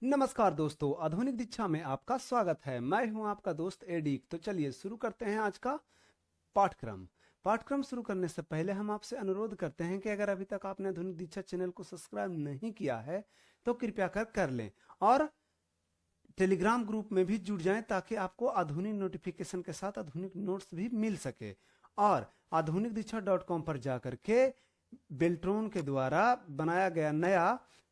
नमस्कार दोस्तों, आधुनिक दीक्षा में आपका स्वागत है। मैं हूं आपका दोस्त एडिक। तो चलिए शुरू करते हैं आज का पाठ्यक्रम। पाठ्यक्रम शुरू करने से पहले हम आपसे अनुरोध करते हैं कि अगर अभी तक आपने आधुनिक दीक्षा चैनल को सब्सक्राइब नहीं किया है तो कृपया कर लें और टेलीग्राम ग्रुप में भी जुड़ जाएं ताकि आपको आधुनिक नोटिफिकेशन के साथ आधुनिक नोट्स भी मिल सके। और आधुनिक दीक्षा .com पर जाकर के बेल्ट्रॉन के द्वारा बनाया गया नया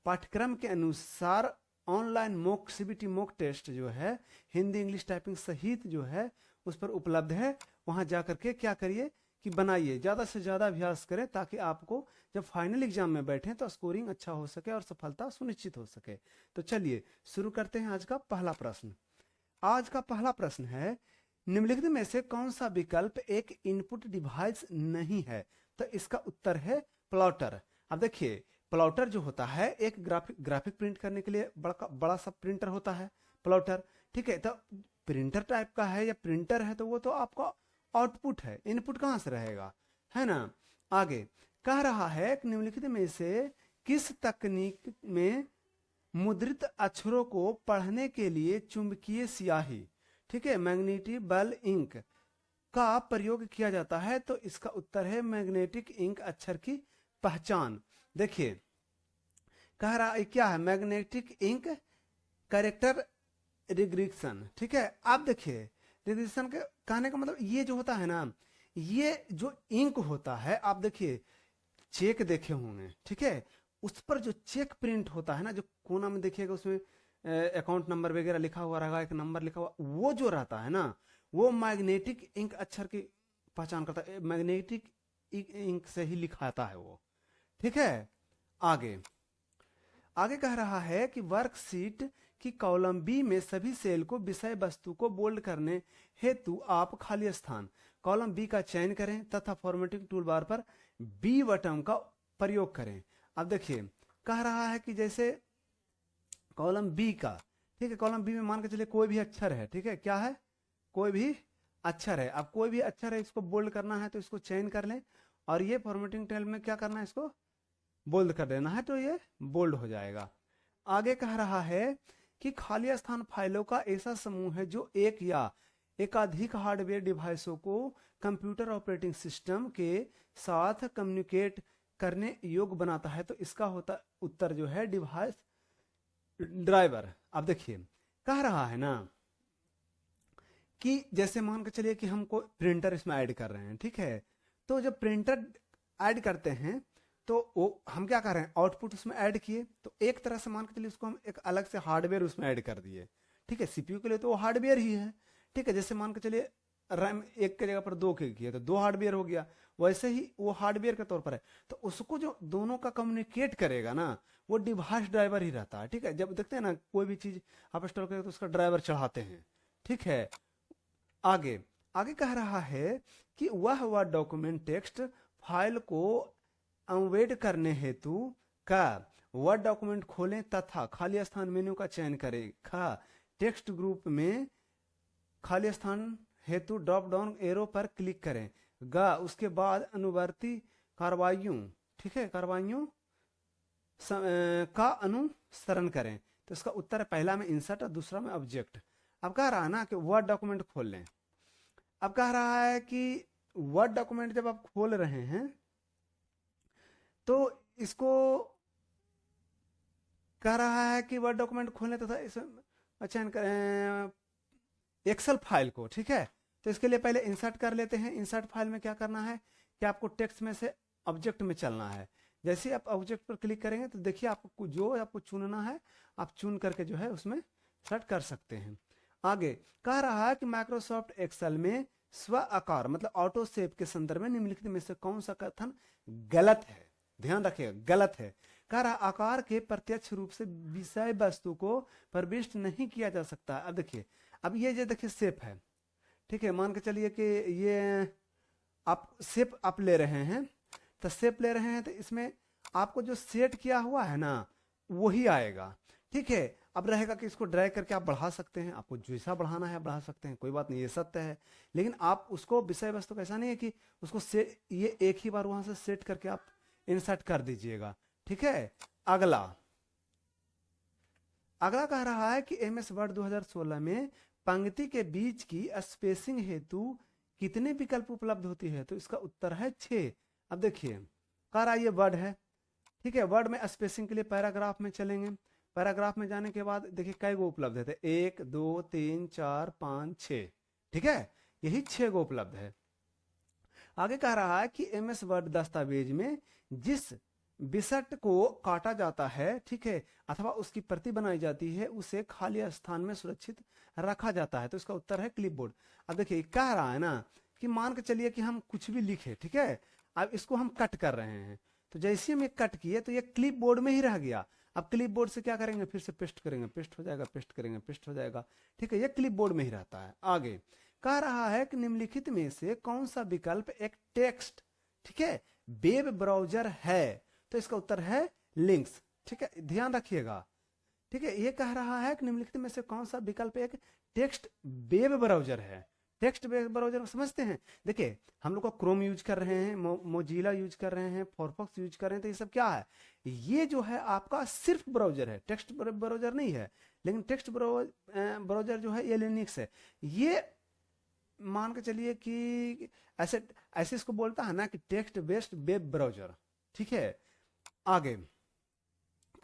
पाठ्यक्रम के अनुसार online mock CBT mock test जो है हिंदी इंग्लिश टाइपिंग सहित जो है उस पर उपलब्ध है। वहां जाकर के क्या करिए कि बनाइए, ज़्यादा से ज़्यादा अभ्यास करें ताकि आपको जब फाइनल एग्जाम में बैठें तो स्कोरिंग अच्छा हो सके और सफलता सुनिश्चित हो सके। तो चलिए शुरू करते हैं आज का पहला प्रश्न। आज का पहला प्रश्न है, निम्नलिखित में से कौन सा विकल्प एक इनपुट डिवाइस नहीं है? तो इसका उत्तर है प्लॉटर। अब देखिए, प्लॉटर जो होता है एक ग्राफिक प्रिंट करने के लिए बड़ा सा प्रिंटर होता है प्लॉटर। ठीक है, तो प्रिंटर टाइप का है या प्रिंटर है तो वो तो आपका आउटपुट है, इनपुट कहां से रहेगा, है ना। आगे कह रहा है कि निम्नलिखित में से किस तकनीक में मुद्रित अक्षरों को पढ़ने के लिए चुंबकीय स्याही, ठीक है, मैग्नेटिबल इंक का प्रयोग किया जाता है? तो इसका उत्तर है मैग्नेटिक इंक अक्षर की पहचान। देखिए कह रहा है क्या है, मैग्नेटिक इंक कैरेक्टर रिग्रेशन। ठीक है, आप देखिए रिग्रेशन के कहने का मतलब ये जो होता है ना, ये जो इंक होता है, आप देखिए चेक देखे होंगे, ठीक है, उस पर जो चेक प्रिंट होता है ना, जो कोना में देखिएगा उसमें अकाउंट नंबर वगैरह लिखा हुआ रहेगा, एक नंबर लिखा हुआ, वो जो रहता है ना वो मैग्नेटिक इंक अक्षर की पहचान करता है, मैग्नेटिक इंक से ही लिखाता है वो। ठीक है, आगे आगे कह रहा है कि वर्कशीट की कॉलम बी में सभी सेल को विषय वस्तु को बोल्ड करने हेतु आप खाली स्थान कॉलम बी का चयन करें तथा फॉर्मेटिंग टूल बार पर बी बटन का प्रयोग करें। अब देखिए कह रहा है कि जैसे कॉलम बी का, ठीक है, कॉलम बी में मान के चलिए कोई भी अक्षर है, ठीक है, क्या है, कोई भी अक्षर है। अब कोई भी अक्षर है, इसको बोल्ड करना है तो इसको चयन कर लें और ये फॉर्मेटिंग टेल में क्या करना है, इसको बोल्ड कर देना है तो ये बोल्ड हो जाएगा। आगे कह रहा है कि खाली स्थान फाइलों का ऐसा समूह है जो एक या एकाधिक हार्डवेयर डिवाइसों को कंप्यूटर ऑपरेटिंग सिस्टम के साथ कम्युनिकेट करने योग्य बनाता है। तो इसका होता उत्तर जो है डिवाइस ड्राइवर। अब देखिए कह रहा है ना कि जैसे मान के चलिए कि हमको प्रिंटर इसमें ऐड कर रहे हैं, ठीक है, तो जब प्रिंटर ऐड करते हैं तो वो हम क्या कर रहे हैं, आउटपुट उसमें ऐड किए, तो एक तरह से मान के चलिए उसको हम एक अलग से हार्डवेयर उसमें ऐड कर दिए। ठीक है, सीपीयू के लिए तो वो हार्डवेयर ही है। ठीक है, जैसे मान के चलिए रैम एक की जगह पर दो के किए तो दो हार्डवेयर हो गया, वैसे ही वो हार्डवेयर के तौर पर है। तो उसको जो दोनों का कम्युनिकेट करेगा ना वो डिवाइस ड्राइवर ही रहता है। ठीक है, जब देखते हैं ना कोई भी चीज आप इंस्टॉल करें तो उसका ड्राइवर चढ़ाते हैं। ठीक है, आगे आगे कह रहा है कि वह डॉक्यूमेंट टेक्स्ट फाइल को एम्बेड करने हेतु का वर्ड डॉक्यूमेंट खोलें तथा खाली स्थान मेन्यू का चयन करें। खा टेक्स्ट ग्रुप में खाली स्थान हेतु ड्रॉप डाउन एरो पर क्लिक करें। गा उसके बाद अनुवर्ती कार्रवाइयों, ठीक है, कार्रवाइयों का अनुसरण करें। तो इसका उत्तर है पहला में इंसर्ट और दूसरा में ऑब्जेक्ट। अब कह रहा है ना कि वर्ड डॉक्यूमेंट खोल लें। अब कह रहा है कि वर्ड डॉक्यूमेंट जब आप खोल रहे हैं तो इसको कह रहा है कि वर्ड डॉक्यूमेंट खोलने तथा इसमें चयन करें एक्सेल फाइल को। ठीक है, तो इसके लिए पहले इंसर्ट कर लेते हैं। इंसर्ट फाइल में क्या करना है कि आपको टेक्स्ट में से ऑब्जेक्ट में चलना है। जैसे ही आप ऑब्जेक्ट पर क्लिक करेंगे तो देखिए आपको जो आपको चुनना है आप चुन करके जो है उसमें सेट कर सकते हैं। आगे कह रहा है कि माइक्रोसॉफ्ट एक्सेल में स्व आकार मतलब ऑटो सेव के संदर्भ में निम्नलिखित में से कौन सा कथन गलत है? ध्यान रखिएगा, गलत है। कह रहा आकार के प्रत्यक्ष रूप से विषय वस्तु को प्रविष्ट नहीं किया जा सकता। अब देखिए, अब ये जो देखिए शेप है, ठीक है, मान के चलिए कि ये आप शेप आप ले रहे हैं, तो शेप ले रहे हैं तो इसमें आपको जो सेट किया हुआ है ना वही आएगा। ठीक है, अब रहेगा कि इसको ड्रैग करके आप बढ़ा सकते हैं, आपको जैसा बढ़ाना है बढ़ा सकते हैं, कोई बात नहीं, ये सत्य है। लेकिन आप उसको विषय वस्तु का ऐसा नहीं है कि उसको ये एक ही बार वहां से सेट करके आप इंसर्ट कर दीजिएगा। ठीक है, अगला अगला कह रहा है कि एमएस वर्ड 2016 में पंक्ति के बीच की स्पेसिंग हेतु कितने विकल्प उपलब्ध होती है? तो इसका उत्तर है 6। अब देखिए कह रहा है ये वर्ड है, ठीक है, वर्ड में स्पेसिंग के लिए पैराग्राफ में चलेंगे। पैराग्राफ में जाने के बाद देखिए कई गो उपलब्ध है, 1 2 3 4 5 6, ठीक है, यही 6 गो उपलब्ध है। आगे कह रहा है कि एमएस वर्ड दस्तावेज में जिस बिसट को काटा जाता है, ठीक है, अथवा उसकी प्रति बनाई जाती है, उसे खाली स्थान में सुरक्षित रखा जाता है। तो इसका उत्तर है क्लिपबोर्ड। अब देखिए कह रहा है ना कि मान के चलिए कि हम कुछ भी लिखे, ठीक है, अब इसको हम कट कर रहे हैं, तो जैसे हम ये कट किए तो ये क्लिपबोर्ड में ही रह गया। अब क्लिपबोर्ड से क्या करेंगे, फिर से पेस्ट करेंगे, पेस्ट हो जाएगा, पेस्ट करेंगे, पेस्ट हो जाएगा, ठीक है, ये क्लिपबोर्ड में ही रहता है। आगे कह रहा है कि निम्नलिखित में से कौन सा विकल्प एक टेक्स्ट, ठीक है, वेब ब्राउजर है? तो इसका उत्तर है लिंक्स, ठीक है, ध्यान रखिएगा, ठीक है। ये कह रहा है कि निम्नलिखित में से कौन सा विकल्प एक टेक्स्ट वेब ब्राउजर है? टेक्स्ट वेब ब्राउजर समझते हैं, देखिए हम लोग को क्रोम यूज कर रहे हैं, मोजिला यूज कर रहे हैं, फायरफॉक्स यूज कर रहे हैं, तो ये सब क्या है? ये जो है आपका सिर्फ ब्राउजर है, टेक्स्ट ब्राउजर नहीं है। लेकिन टेक्स्ट ब्राउजर जो है ये लिनक्स है। ये मान के चलिए कि ऐसे ऐसे इसको बोलता है ना कि टेक्स्ट बेस्ड वेब ब्राउजर, ठीक है। आगे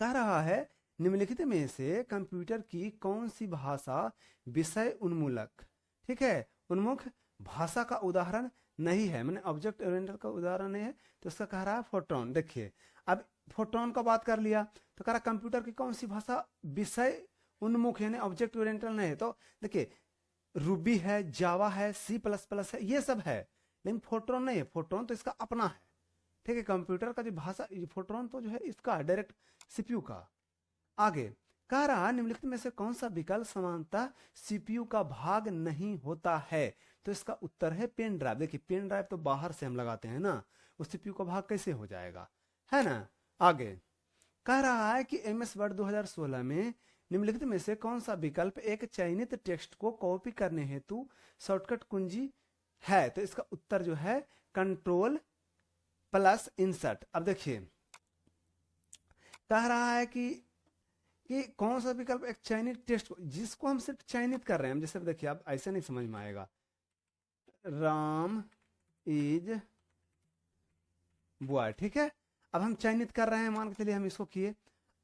कह रहा है निम्नलिखित में से कंप्यूटर की कौन सी भाषा विषय उन्मूलक, ठीक है, उन्मुख भाषा का उदाहरण नहीं है, मैंने ऑब्जेक्ट ओरिएंटेड का उदाहरण नहीं है, तो इसका कह रहा है फोर्ट्रॉन। देखिए अब फोर्ट्रॉन का बात कर लिया तो कह रहा कंप्यूटर की कौन सी भाषा विषय उन्मुख यानी ऑब्जेक्ट ओरिएंटेड नहीं है? तो देखिए रूबी है, जावा है, C++ है, ये सब है, लेकिन फोर्ट्रॉन नहीं है। फोर्ट्रॉन तो इसका अपना है, ठीक है, कंप्यूटर का जो भाषा फोर्ट्रॉन तो जो है इसका डायरेक्ट सीपीयू का। आगे कह रहा निम्नलिखित में से कौन सा विकल्प समानता सीपीयू का भाग नहीं होता है? तो इसका उत्तर है पेन ड्राइव। देखिए पेन ड्राइव तो बाहर से हम लगाते हैं ना, उस सीपीयू का भाग कैसे हो जाएगा, है ना। आगे कह रहा है कि एमएस वर्ड 2016 में निम्नलिखित में से कौन सा विकल्प एक चयनित टेक्स्ट को कॉपी करने हेतु शॉर्टकट कुंजी है? तो इसका उत्तर जो है Ctrl+ इंसर्ट। अब देखिए कह रहा है कि कौन सा विकल्प एक चयनित टेक्स्ट को, जिसको हम सिर्फ चयनित कर रहे हैं, जैसे देखिए आप ऐसे नहीं समझ में आएगा, राम इज बॉय, ठीक है। अब हम चयनित कर रहे हैं, मान के चलिए हम इसको किए,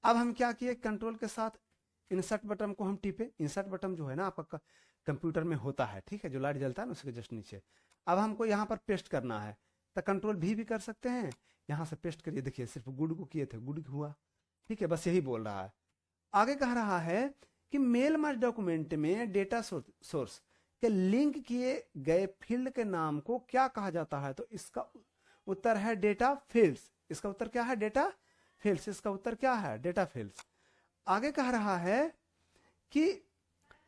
अब हम क्या किए, कंट्रोल के साथ इंसर्ट बटन को हम टिपे। इंसर्ट बटन जो है ना आपका कंप्यूटर में होता है, ठीक है, जो लाइट जलता है ना उसके जस्ट नीचे। अब हमको यहाँ पर पेस्ट करना है तो कंट्रोल भी कर सकते हैं, यहाँ से पेस्ट करिए। देखिए सिर्फ गुड को किए थे, गुड हुआ, ठीक है, बस यही बोल रहा है। आगे कह रहा है कि मेल मर्ज डॉक्यूमेंट में डेटा सोर्स के लिंक किए गए फील्ड के नाम को क्या कहा जाता है? तो इसका उत्तर है डेटा फील्ड्स। इसका उत्तर क्या है? Data fields. इसका उत्तर क्या है? Data fields. आगे कह रहा है कि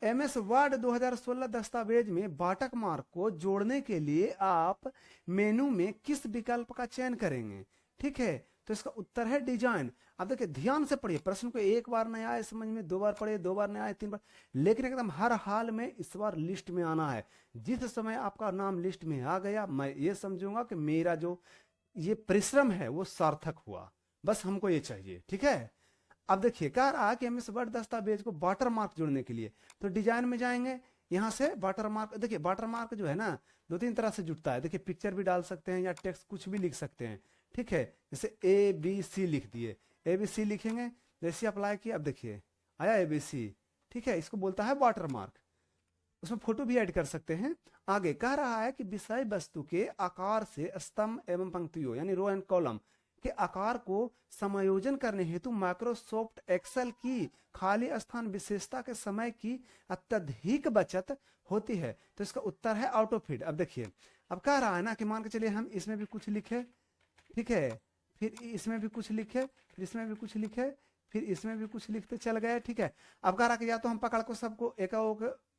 एमएस वर्ड 2016 दस्तावेज में वाटरमार्क मार्क को जोड़ने के लिए आप मेनू में किस विकल्प का चयन करेंगे? ठीक है, तो इसका उत्तर है डिजाइन। अब देखिए ध्यान से पढ़िए, प्रश्न को एक बार नहीं आए समझ में, 2 बार पढ़िए, 2 बार नहीं आए 3 बार, लेकिन एकदम हर हाल में इस बार लिस्ट में आना है। जिस समय आपका नाम लिस्ट में आ गया, मैं ये समझूंगा कि मेरा जो ये परिश्रम है वो सार्थक हुआ, बस हमको ये चाहिए, ठीक है। अब देखिए कह रहा है कि एमएस वर्ड दस्तावेज को वाटरमार्क जोड़ने के लिए तो डिजाइन में जाएंगे, यहाँ से वाटरमार्क। देखिए वाटरमार्क जो है ना 2-3 तरह से जुड़ता है। देखिए पिक्चर भी डाल सकते हैं या टेक्स्ट कुछ भी लिख सकते हैं, ठीक है। जैसे ABC लिख दिए, ABC लिखेंगे, जैसे अप्लाई किया, अब देखिए आया ABC, ठीक है, इसको बोलता है वाटरमार्क। उसमें फोटो भी ऐड कर सकते हैं। आगे कह रहा है कि विषय वस्तु के आकार से स्तंभ एवं पंक्तियों यानी रो एंड कॉलम के आकार को समायोजन करने हेतु माइक्रोसॉफ्ट एक्सेल की खाली स्थान विशेषता के समय की अत्यधिक बचत होती है। तो इसका उत्तर है ऑटोफिट। अब देखिए अब कह रहा है ना कि मान के चलिए हम इसमें भी कुछ लिखे, ठीक है, फिर इसमें भी कुछ लिखे, फिर इसमें भी कुछ लिखे, फिर इसमें भी कुछ लिखते चल गए, ठीक है। अब कह रहा कि या तो हम पकड़ को सबको एक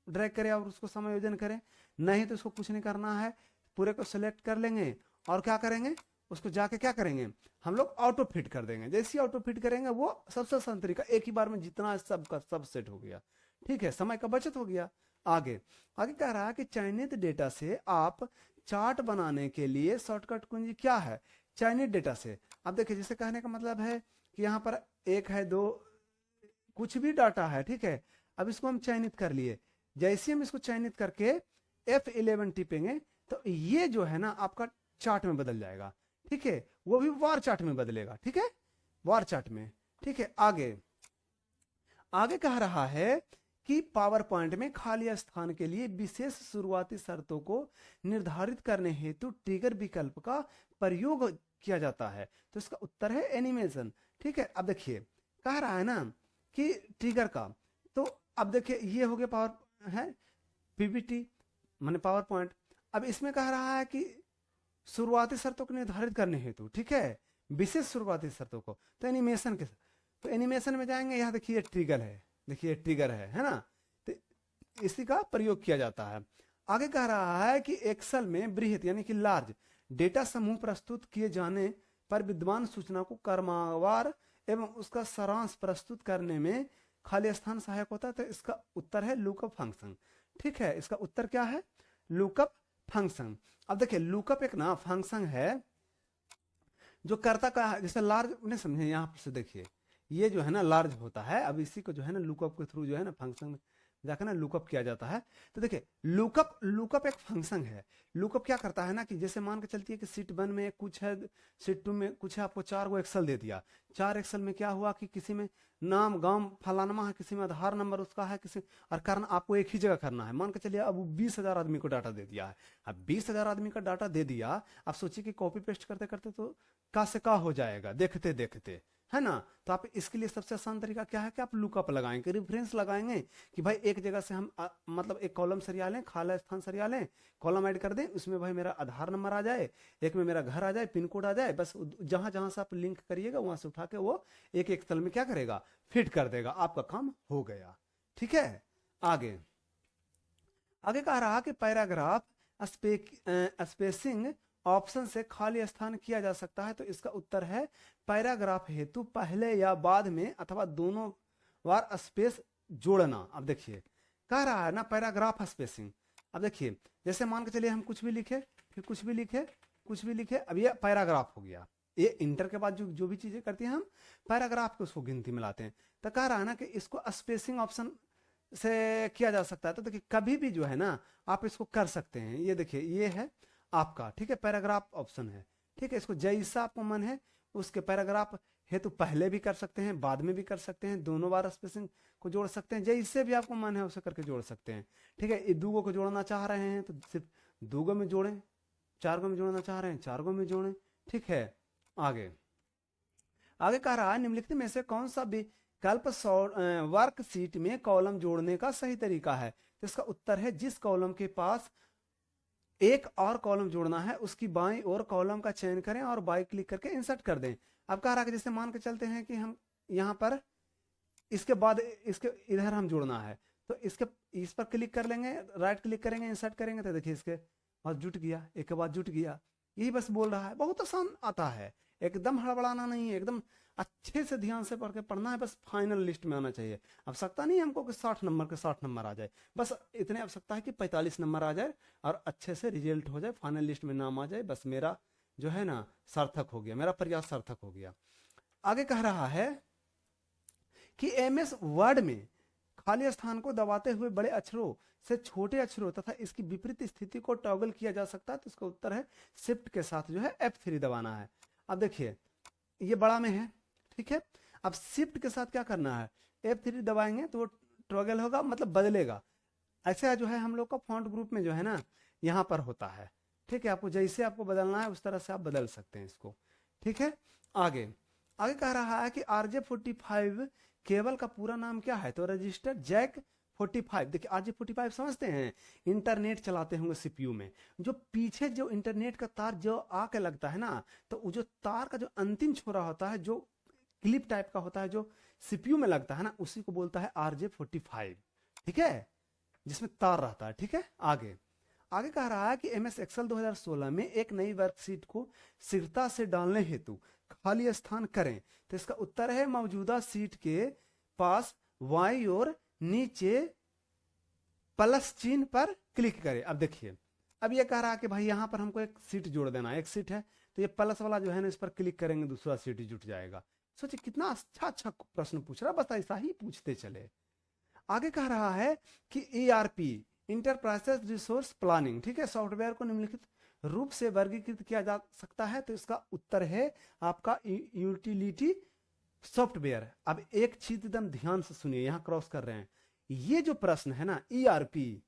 ड्रैग करें और उसको समायोजन करें, नहीं तो उसको कुछ नहीं करना है, पूरे को सिलेक्ट कर लेंगे और क्या करेंगे, उसको जाके क्या करेंगे, हम लोग ऑटो फिट कर देंगे। जैसे ऑटो फिट करेंगे वो सबसे आसान तरीका, एक ही बार में जितना सबका सब सेट हो गया, ठीक है, समय का बचत हो गया। आगे आगे कह रहा है कि चयनित डेटा से आप चार्ट बनाने के लिए शॉर्टकट कुंजी क्या है? चयनित डेटा से। अब देखिए जैसे कहने का मतलब है कि यहाँ पर 1 है 2 कुछ भी डाटा है, ठीक है। अब इसको हम चयनित कर लिए, जैसे हम इसको चयनित करके F11 टिपेंगे तो ये जो है ना आपका चार्ट में बदल जाएगा, ठीक है, वो भी वार चार्ट में बदलेगा, ठीक है, वार चार्ट में, ठीक है। आगे आगे कह रहा है कि पावर पॉइंट में खाली स्थान के लिए विशेष शुरुआती शर्तों को निर्धारित करने हेतु ट्रिगर विकल्प का प्रयोग किया जाता है। तो इसका उत्तर है एनिमेशन, ठीक है। अब देखिए कह रहा है ना कि ट्रिगर का, तो अब देखिए ये हो गया पावर है पीपीटी माने पावर पॉइंट। अब इसमें कह रहा है कि शुरुआती शर्तों को निर्धारित करने हेतु, ठीक है, विशेष शुरुआती शर्तों को, तो एनिमेशन के, तो एनिमेशन में जाएंगे, यहाँ देखिए ट्रिगर है, देखिए ट्रिगर है ना, तो इसी का प्रयोग किया जाता है। आगे कह रहा है कि एक्सेल में बृहत यानी कि लार्ज डेटा समूह प्रस्तुत किए जाने पर विद्यमान सूचना को क्रमवार एवं उसका सारांश प्रस्तुत करने में खाली स्थान सहायक होता है। तो इसका उत्तर है लुकअप फंक्शन, ठीक है, इसका उत्तर क्या है, लुकअप फंक्शन। अब देखिए लुकअप एक ना फंक्शन है जो करता का, जैसे लार्ज नहीं समझे, यहाँ पर से देखिए ये जो है ना लार्ज होता है, अब इसी को जो है ना लुकअप के थ्रू जो है ना फंक्शन में जाकर ना लुकअप किया जाता है। तो देखिए लुकअप एक फंक्शन है। लुकअप क्या करता है ना कि जैसे मान के चलती है कि सीट 1 में कुछ है, सीट 2 में कुछ है, आपको 4 गो एक्सेल दे दिया, 4 एक्सेल में क्या हुआ कि किसी में नाम गांव फलानमा है, किसी में आधार नंबर उसका है, किसी और करना आपको एक ही जगह करना है। मान के चलिए अब 20,000 आदमी को डाटा दे दिया है, अब 20,000 आदमी का डाटा दे दिया, आप सोचिए कि कॉपी पेस्ट करते करते तो का से का हो जाएगा देखते देखते, है ना। तो आप इसके लिए सबसे आसान तरीका क्या है कि आप लुकअप लगाएंगे, रेफरेंस लगाएंगे कि भाई एक जगह से हम मतलब एक कॉलम सरिया लें, खाली स्थान सरिया लें, कॉलम ऐड कर दें, उसमें भाई मेरा आधार नंबर आ जाए, एक में मेरा घर आ जाए, पिन कोड आ जाए, बस जहां जहां से आप लिंक करिएगा वहां से उठा के वो एक एक तल में क्या करेगा, फिट कर देगा, आपका काम हो गया, ठीक है। आगे आगे कह रहा कि पैराग्राफ स्पेसिंग ऑप्शन से खाली स्थान किया जा सकता है। तो इसका उत्तर है पैराग्राफ हेतु पहले या बाद में अथवा दोनों बार स्पेस जोड़ना। अब देखिए कह रहा है ना पैराग्राफ स्पेसिंग, अब देखिए जैसे मान के चलिए हम कुछ भी लिखे, फिर कुछ भी लिखे, कुछ भी लिखे, अब ये पैराग्राफ हो गया, ये इंटर के बाद जो भी चीजें करती हैं हम पैराग्राफ को उसको गिनती में लाते हैं। तो कह रहा है ना कि इसको स्पेसिंग ऑप्शन से किया जा सकता है। तो देखिए कभी भी जो है ना आप इसको कर सकते हैं, ये देखिए ये है आपका, ठीक है, पैराग्राफ ऑप्शन है, ठीक है। इसको जैसा आपको मन है उसके पैराग्राफ हेतु पहले भी कर सकते हैं, बाद में भी कर सकते हैं, दोनों बार स्पेसिंग को जोड़ सकते हैं, जैसे भी आपको मन है उसे करके जोड़ सकते हैं, ठीक है। ये 2 को जोड़ना चाह रहे हैं तो सिर्फ 2 में जोड़ें, 4 में जोड़ना चाह रहे हैं 4 में जोड़ें, ठीक है। आगे आगे कह रहा है निम्नलिखित में से कौन सा विकल्प वर्कशीट में कॉलम जोड़ने का सही तरीका है। तो इसका उत्तर है जिस कॉलम के पास एक और कॉलम जोड़ना है उसकी बाईं ओर कॉलम का चयन करें और बाई क्लिक करके इंसर्ट कर दें। अब कह रहा है कि जैसे मान के चलते हैं कि हम यहाँ पर इसके बाद इसके इधर हम जोड़ना है, तो इसके इस पर क्लिक कर लेंगे, राइट क्लिक करेंगे, इंसर्ट करेंगे, तो देखिए इसके बाद जुट गया, एक के बाद जुट गया, यही बस बोल रहा है, बहुत आसान आता है, एकदम हड़बड़ाना नहीं है, एकदम अच्छे से ध्यान से पढ़ के पढ़ना है, बस फाइनल लिस्ट में आना चाहिए। आवश्यकता नहीं हमको कि 60 नंबर के 60 नंबर आ जाए, बस इतने आवश्यकता है कि 45 नंबर आ जाए और अच्छे से रिजल्ट हो जाए, फाइनल लिस्ट में नाम आ जाए, बस मेरा जो है ना सार्थक हो गया, मेरा प्रयास सार्थक हो गया। आगे कह रहा है कि MS वर्ड में खाली स्थान को दबाते हुए बड़े अक्षरों से छोटे अक्षरों तथा इसकी विपरीत स्थिति को टॉगल किया जा सकता है। तो इसका उत्तर है शिफ्ट के साथ जो है F3 दबाना है। अब देखिए ये बड़ा में है, ठीक है, अब शिफ्ट के साथ क्या करना है, F3 दबाएंगे तो वो टॉगल होगा, मतलब बदलेगा। ऐसे जो है हम लोग का फॉन्ट ग्रुप में जो है ना यहाँ पर होता है, ठीक है, आपको जैसे आपको बदलना है उस तरह से आप बदल सकते हैं इसको, ठीक है। आगे आगे कह रहा है कि RJ45 केबल का पूरा नाम क्या है। तो रजिस्टर जैक 45, देखिए RJ45 समझते हैं, इंटरनेट चलाते होंगे सीपीयू में, जो पीछे जो इंटरनेट का तार जो आके लगता है ना, तो वो जो तार का जो अंतिम छोरा होता है, जो क्लिप टाइप का होता है, जो सीपीयू में लगता है ना, उसी को बोलता है RJ45, ठीक है, जिसमें तार रहता है, ठीक है। आगे आगे कह रहा है कि MS एक्सेल 2016 में एक नई वर्कशीट को शीघ्रता से डालने हेतु खाली स्थान करें। तो इसका उत्तर है मौजूदा सीट के पास बाईं ओर नीचे प्लस चिन्ह पर क्लिक करें। अब देखिए अब ये कह रहा है कि भाई यहाँ पर हमको एक सीट जोड़ देना है, एक सीट है तो ये प्लस वाला जो है ना इस पर क्लिक करेंगे दूसरा सीट जुट जाएगा, सोचिए कितना अच्छा अच्छा प्रश्न पूछ रहा, बस ऐसा ही पूछते चले। आगे कह रहा है कि ईआरपी इंटरप्राइजेस रिसोर्स प्लानिंग, ठीक है, सॉफ्टवेयर को निम्नलिखित रूप से वर्गीकृत किया जा सकता है, तो इसका उत्तर है आपका यूटिलिटी सॉफ्टवेयर। अब एक चीज एकदम ध्यान से सुनिए, यहां क्रॉस कर रहे हैं, ये जो प्रश्न है ना ईआरपी,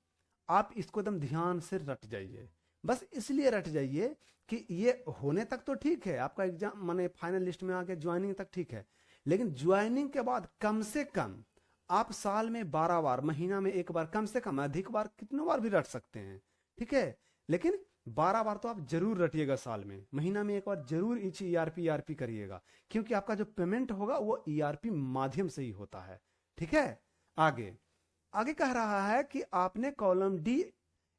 आप इसको एकदम ध्यान से रट जाइए, बस इसलिए रट जाइए कि ये होने तक तो ठीक है, आपका एग्जाम माने फाइनल लिस्ट में आ गया, ज्वाइनिंग तक ठीक है, लेकिन ज्वाइनिंग के बाद कम से कम आप साल में 12 बार, महीना में एक बार, कम से कम, अधिक बार कितने बार भी रट सकते हैं, ठीक है, लेकिन 12 बार तो आप जरूर रटिएगा साल में, महीना में एक बार जरूर ईआरपी करिएगा, क्योंकि आपका जो पेमेंट होगा वो ईआरपी माध्यम से ही होता है, ठीक है। आगे आगे कह रहा है कि आपने कॉलम डी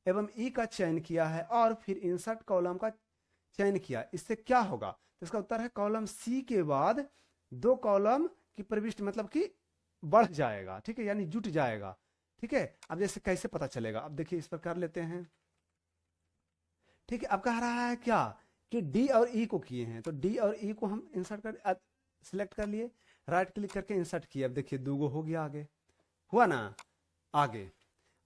एवं ई का चयन किया है और फिर इंसर्ट कॉलम का चयन किया, इससे क्या होगा, तो इसका उत्तर है कॉलम सी के बाद 2 कॉलम की प्रविष्टि, मतलब कि बढ़ जाएगा, ठीक है, यानी जुट जाएगा, ठीक है। अब जैसे कैसे पता चलेगा, अब देखिए इस पर कर लेते हैं, ठीक है। अब कह रहा है क्या कि डी और ई को किए हैं, तो डी और ई को हम इंसर्ट कर सिलेक्ट कर लिए, राइट क्लिक करके इंसर्ट किए, अब देखिए 2 हो गया, आगे हुआ ना। आगे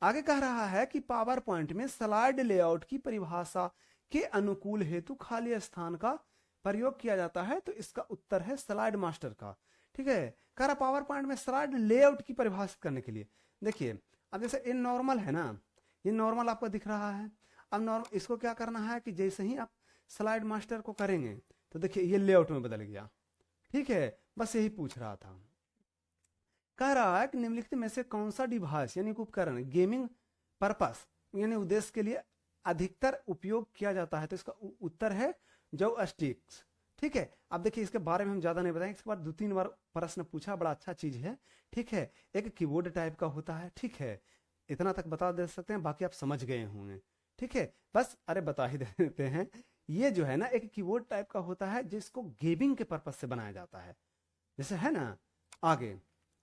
आगे कह रहा है कि पावर पॉइंट में स्लाइड लेआउट की परिभाषा के अनुकूल हेतु खाली स्थान का प्रयोग किया जाता है, तो इसका उत्तर है स्लाइड मास्टर का, ठीक है। कह रहा पावर पॉइंट में स्लाइड लेआउट की परिभाषित करने के लिए, देखिए अब जैसे ये नॉर्मल है ना, ये नॉर्मल आपको दिख रहा है, अब नॉर्मल इसको क्या करना है कि जैसे ही आप स्लाइड मास्टर को करेंगे तो देखिए ये लेआउट में बदल गया, ठीक है, बस यही पूछ रहा था। कह रहा है कि निम्नलिखित में से कौन सा डिवाइस यानी उपकरण गेमिंग पर्पस यानी उद्देश्य के लिए अधिकतर उपयोग किया जाता है, तो इसका उत्तर है जॉयस्टिक्स, ठीक है। अब देखिए इसके बारे में हम ज्यादा नहीं बताएंगे, इसके बाद 2-3 बार प्रश्न पूछा, बड़ा अच्छा चीज है, ठीक है। एक कीबोर्ड टाइप का होता है, ठीक है, इतना तक बता दे सकते हैं, बाकी आप समझ गए होंगे, ठीक है, बस अरे बता ही देते हैं, ये जो है ना एक कीबोर्ड टाइप का होता है जिसको गेमिंग के पर्पज से बनाया जाता है, जैसे है ना। आगे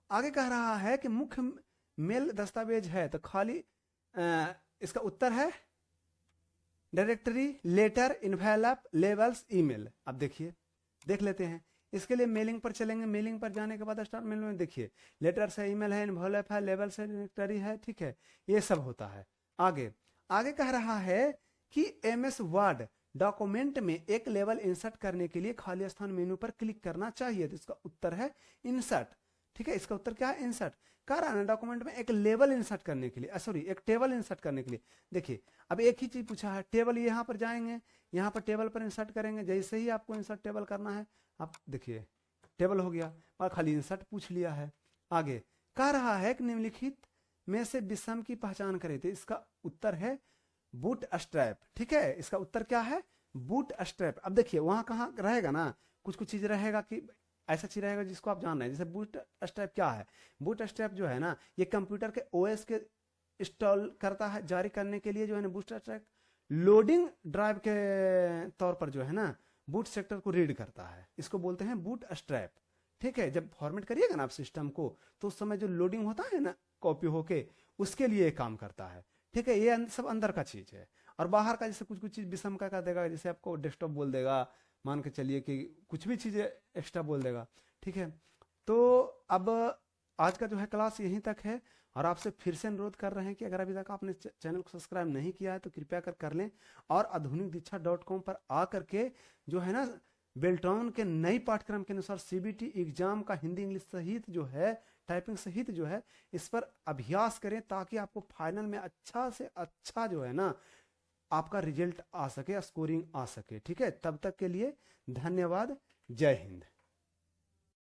आगे कह रहा है कि मुख्य मेल दस्तावेज है, तो खाली इसका उत्तर है directory, letter, envelope, labels, email. अब देखिए देख लेते हैं, इसके लिए मेलिंग पर चलेंगे, मेलिंग पर जाने के बाद स्टार्ट मेल में देखिए लेटर्स है, ईमेल है, इन्वेलप है, लेबल्स है, डायरेक्टरी है, ठीक है, ये सब होता है। आगे आगे कह रहा है कि एमएस वर्ड डॉक्यूमेंट में एक लेबल इंसर्ट करने के लिए खाली स्थान मेनू पर क्लिक करना चाहिए, तो इसका उत्तर है इंसर्ट, ठीक है, इसका उत्तर क्या है इंसर्ट। कह रहा है डॉक्यूमेंट में एक लेबल इंसर्ट करने के लिए, सॉरी एक टेबल इंसर्ट करने के लिए, देखिए अब एक ही चीज पूछा है, टेबल, यहाँ पर जाएंगे, यहाँ पर टेबल पर इंसर्ट करेंगे, जैसे ही आपको इंसर्ट टेबल करना है, आप देखिए टेबल हो गया और खाली इंसर्ट पूछ लिया है। आगे कह रहा है कि निम्नलिखित में से विषम की पहचान करें, तो इसका उत्तर है बूट स्ट्रैप, ठीक है, इसका उत्तर क्या है बूट स्ट्रैप। अब देखिए वहां कहाँ रहेगा ना, कुछ कुछ चीज रहेगा कि ऐसा चीज रहेगा जिसको आप जान रहे हैं, जैसे बूट स्ट्रैप क्या है, बूट स्ट्रैप जो है ना ये कंप्यूटर के ओएस के इंस्टॉल करता है, जारी करने के लिए जो है ना बूट स्ट्रैप लोडिंग ड्राइव के तौर पर जो है ना बूट सेक्टर को रीड करता है, इसको बोलते हैं बूट स्ट्रैप, ठीक है। जब फॉर्मेट करिएगा ना आप सिस्टम को तो उस समय जो लोडिंग होता है ना कॉपी होके, उसके लिए काम करता है, ठीक है, ये सब अंदर का चीज है। और बाहर का जैसे कुछ कुछ चीज विषम का कर देगा, जैसे आपको डेस्कटॉप बोल देगा, मान के चलिए कि कुछ भी चीजें एक्स्ट्रा बोल देगा, ठीक है। तो अब आज का जो है क्लास यहीं तक है, और आपसे फिर से अनुरोध कर रहे हैं कि अगर अभी तक आपने चैनल को सब्सक्राइब नहीं किया है तो कृपया कर लें, और आधुनिकदीक्षा.com पर आकर के जो है ना बेल्ट्रॉन के नई पाठ्यक्रम के अनुसार सीबीटी एग्जाम का हिंदी इंग्लिश सहित जो है टाइपिंग सहित जो है इस पर अभ्यास करें, ताकि आपको फाइनल में अच्छा से अच्छा जो है ना आपका रिजल्ट आ सके, स्कोरिंग आ सके, ठीक है। तब तक के लिए धन्यवाद, जय हिंद।